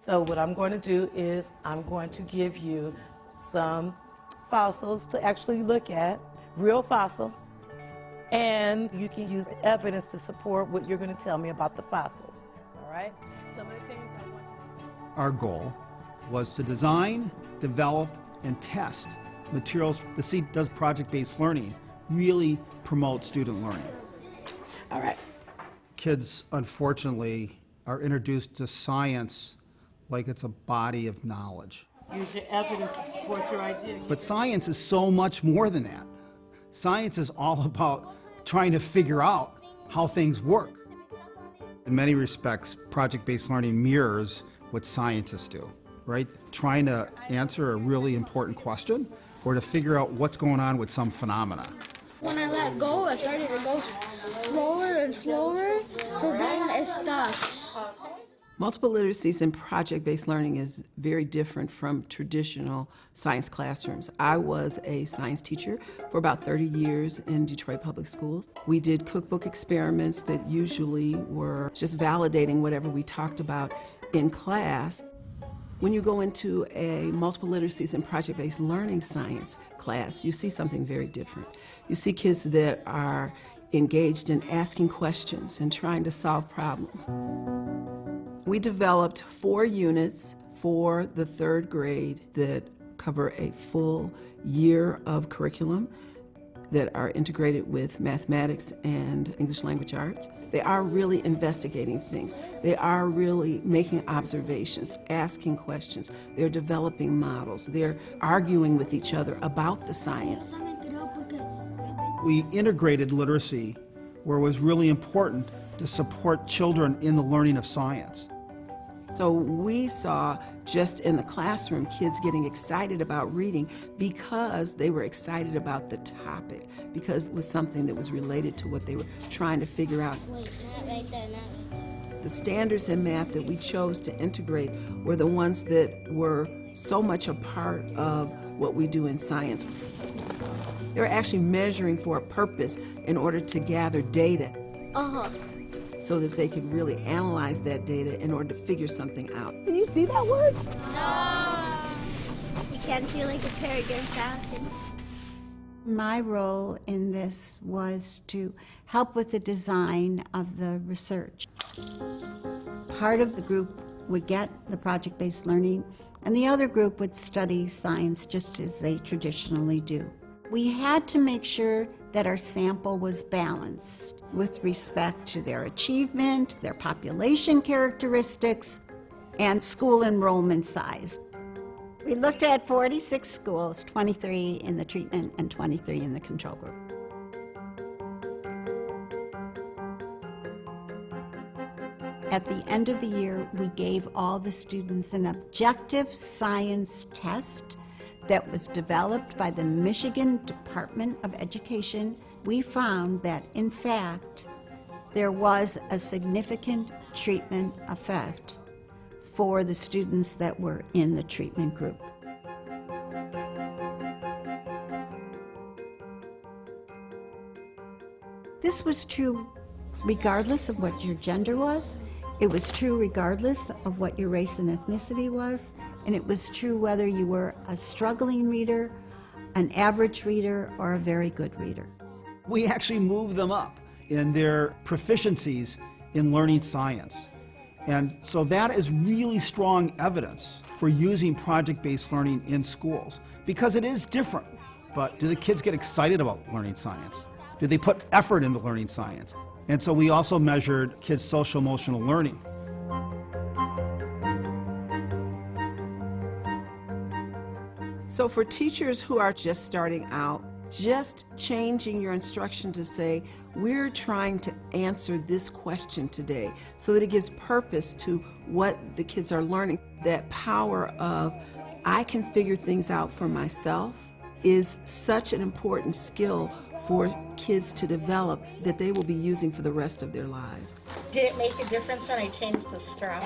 So what I'm going to do is I'm going to give you some fossils to actually look at, real fossils, and you can use evidence to support what you're going to tell me about the fossils. All right? Some of the things I want you to do. Our goal was to design, develop, and test materials to see does project-based learning really promote student learning. All right. Kids, unfortunately, are introduced to science like it's a body of knowledge. Use your evidence to support your idea. But science is so much more than that. Science is all about trying to figure out how things work. In many respects, project-based learning mirrors what scientists do, right? Trying to answer a really important question or to figure out what's going on with some phenomena. When I let go, I started to go slower and slower, so then it stopped. Multiple literacies and project-based learning is very different from traditional science classrooms. I was a science teacher for about 30 years in Detroit Public Schools. We did cookbook experiments that usually were just validating whatever we talked about in class. When you go into a multiple literacies and project-based learning science class, you see something very different. You see kids that are engaged in asking questions and trying to solve problems. We developed 4 units for the 3rd grade that cover a full year of curriculum that are integrated with mathematics and English language arts. They are really investigating things. They are really making observations, asking questions. They're developing models. They're arguing with each other about the science. We integrated literacy where it was really important to support children in the learning of science. So we saw just in the classroom kids getting excited about reading because they were excited about the topic, because it was something that was related to what they were trying to figure out. Wait, not right there, not right there. The standards in math that we chose to integrate were the ones that were so much a part of what we do in science. They were actually measuring for a purpose in order to gather data. So that they could really analyze that data in order to figure something out. Can you see that word? No! You can't see like a peregrine falcon. My role in this was to help with the design of the research. Part of the group would get the project-based learning, and the other group would study science just as they traditionally do. We had to make sure that our sample was balanced with respect to their achievement, their population characteristics, and school enrollment size. We looked at 46 schools, 23 in the treatment and 23 in the control group. At the end of the year, we gave all the students an objective science test that was developed by the Michigan Department of Education. We found that, in fact, there was a significant treatment effect for the students that were in the treatment group. This was true regardless of what your gender was. It was true regardless of what your race and ethnicity was. And it was true whether you were a struggling reader, an average reader, or a very good reader. We actually moved them up in their proficiencies in learning science. And so that is really strong evidence for using project-based learning in schools, because it is different. But do the kids get excited about learning science? Do they put effort into learning science? And so we also measured kids' social-emotional learning. So for teachers who are just starting out, just changing your instruction to say, we're trying to answer this question today, so that it gives purpose to what the kids are learning. That power of, I can figure things out for myself, is such an important skill for kids to develop that they will be using for the rest of their lives. Did it make a difference when I changed the straw?